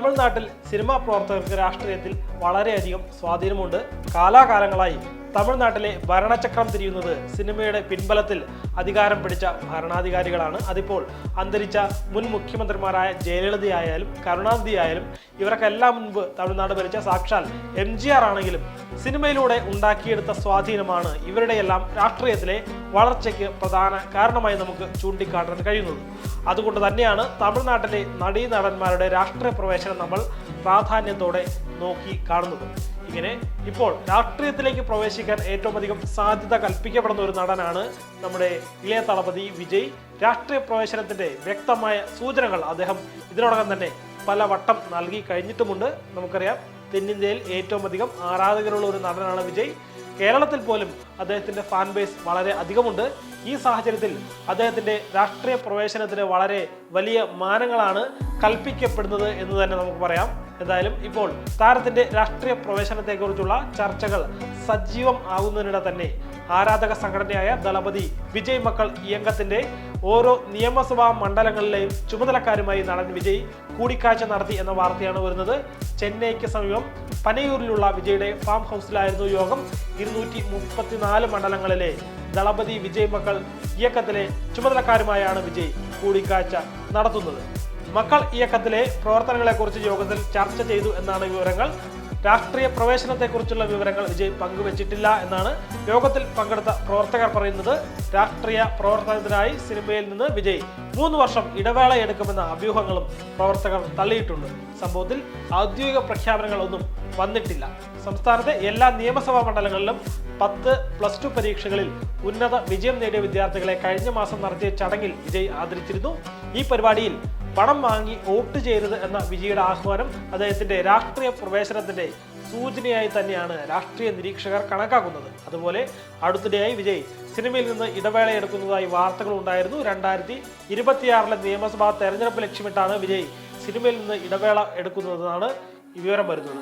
തമിഴ്നാട്ടിൽ സിനിമാ പ്രവർത്തകർക്ക് രാഷ്ട്രീയത്തിൽ വളരെയധികം സ്വാധീനമുണ്ട്. കാലാകാലങ്ങളായി തമിഴ്നാട്ടിലെ ഭരണചക്രം തിരിയുന്നത് സിനിമയുടെ പിൻബലത്തിൽ അധികാരം പിടിച്ച ഭരണാധികാരികളാണ്. അതിപ്പോൾ അന്തരിച്ച മുൻ മുഖ്യമന്ത്രിമാരായ ജയലളിതയായാലും കരുണാനിധി ആയാലും ഇവർക്കെല്ലാം മുൻപ് തമിഴ്നാട് ഭരിച്ച സാക്ഷാൽ MGR ആണെങ്കിലും സിനിമയിലൂടെ ഉണ്ടാക്കിയെടുത്ത സ്വാധീനമാണ് ഇവരുടെയെല്ലാം രാഷ്ട്രീയത്തിലെ വളർച്ചയ്ക്ക് പ്രധാന കാരണമായി നമുക്ക് ചൂണ്ടിക്കാട്ടാൻ കഴിയുന്നത്. അതുകൊണ്ട് തന്നെയാണ് തമിഴ്നാട്ടിലെ നടീനടന്മാരുടെ രാഷ്ട്രീയ പ്രവേശനം നമ്മൾ പ്രാധാന്യത്തോടെ നോക്കി കാണുന്നത്. ഇങ്ങനെ ഇപ്പോൾ രാഷ്ട്രീയത്തിലേക്ക് പ്രവേശിക്കാൻ ഏറ്റവും അധികം സാധ്യത കൽപ്പിക്കപ്പെടുന്ന ഒരു നടനാണ് നമ്മുടെ ഇളയ തളപതി വിജയ്. രാഷ്ട്രീയ പ്രവേശനത്തിന്റെ വ്യക്തമായ സൂചനകൾ അദ്ദേഹം ഇതിനോടകം തന്നെ പല വട്ടം നൽകി കഴിഞ്ഞിട്ടുമുണ്ട്. നമുക്കറിയാം, തെന്നിന്ത്യയിൽ ഏറ്റവും അധികം ആരാധകരുള്ള ഒരു നടനാണ് വിജയ്. കേരളത്തിൽ പോലും അദ്ദേഹത്തിന്റെ ഫാൻ ബേസ് വളരെ അധികമുണ്ട്. ഈ സാഹചര്യത്തിൽ അദ്ദേഹത്തിന്റെ രാഷ്ട്രീയ പ്രവേശനത്തിന് വളരെ വലിയ മാനങ്ങളാണ് കൽപ്പിക്കപ്പെടുന്നത് എന്ന് തന്നെ നമുക്ക് പറയാം. എന്തായാലും ഇപ്പോൾ താരത്തിന്റെ രാഷ്ട്രീയ പ്രവേശനത്തെക്കുറിച്ചുള്ള ചർച്ചകൾ സജീവം ആകുന്നതിനിടെ തന്നെ ആരാധക സംഘടനയായ ദളപതി വിജയ് മക്കൾ ഇയക്കത്തിന്റെ ഓരോ നിയമസഭാ മണ്ഡലങ്ങളിലെയും ചുമതലക്കാരുമായി നടൻ വിജയ് കൂടിക്കാഴ്ച നടത്തി എന്ന വാർത്തയാണ് വരുന്നത്. ചെന്നൈക്ക് സമീപം പനയൂരിലുള്ള വിജയുടെ ഫാം ഹൗസിലായിരുന്നു യോഗം. 234 മണ്ഡലങ്ങളിലെ ദളപതി വിജയ് മക്കൾ ഇയക്കത്തിലെ ചുമതലക്കാരുമായാണ് വിജയ് കൂടിക്കാഴ്ച നടത്തുന്നത്. മക്കൾ ഇയക്കത്തിലെ പ്രവർത്തനങ്ങളെക്കുറിച്ച് യോഗത്തിൽ ചർച്ച ചെയ്തു എന്നാണ് വിവരങ്ങൾ. രാഷ്ട്രീയ പ്രവേശനത്തെക്കുറിച്ചുള്ള വിവരങ്ങൾ വിജയ് പങ്കുവച്ചിട്ടില്ല എന്നാണ് യോഗത്തിൽ പങ്കെടുത്ത പ്രവർത്തകർ പറയുന്നത്. രാഷ്ട്രീയ പ്രവർത്തനത്തിനായി സിനിമയിൽ നിന്ന് വിജയ് 3 വർഷം ഇടവേള എടുക്കുമെന്ന അഭ്യൂഹങ്ങളും പ്രവർത്തകർ തള്ളിയിട്ടുണ്ട്. സംഭവത്തിൽ ഔദ്യോഗിക പ്രഖ്യാപനങ്ങളൊന്നും വന്നിട്ടില്ല. സംസ്ഥാനത്തെ എല്ലാ നിയമസഭാ മണ്ഡലങ്ങളിലും 10+2 പരീക്ഷകളിൽ ഉന്നത വിജയം നേടിയ വിദ്യാർത്ഥികളെ കഴിഞ്ഞ മാസം നടത്തിയ ചടങ്ങിൽ വിജയ് ആദരിച്ചിരുന്നു. ഈ പരിപാടിയിൽ പണം വാങ്ങി വോട്ട് ചെയ്യരുത് എന്ന വിജയുടെ ആഹ്വാനം അദ്ദേഹത്തിന്റെ രാഷ്ട്രീയ പ്രവേശനത്തിന്റെ സൂചനയായി തന്നെയാണ് രാഷ്ട്രീയ നിരീക്ഷകർ കണക്കാക്കുന്നത്. അതുപോലെ അടുത്തിടെയായി വിജയ് സിനിമയിൽ നിന്ന് ഇടവേളയെടുക്കുന്നതായി വാർത്തകൾ ഉണ്ടായിരുന്നു. 2026 നിയമസഭാ തെരഞ്ഞെടുപ്പ് ലക്ഷ്യമിട്ടാണ് വിജയ് സിനിമയിൽ നിന്ന് ഇടവേള എടുക്കുന്നതെന്നാണ് വിവരം വരുന്നത്.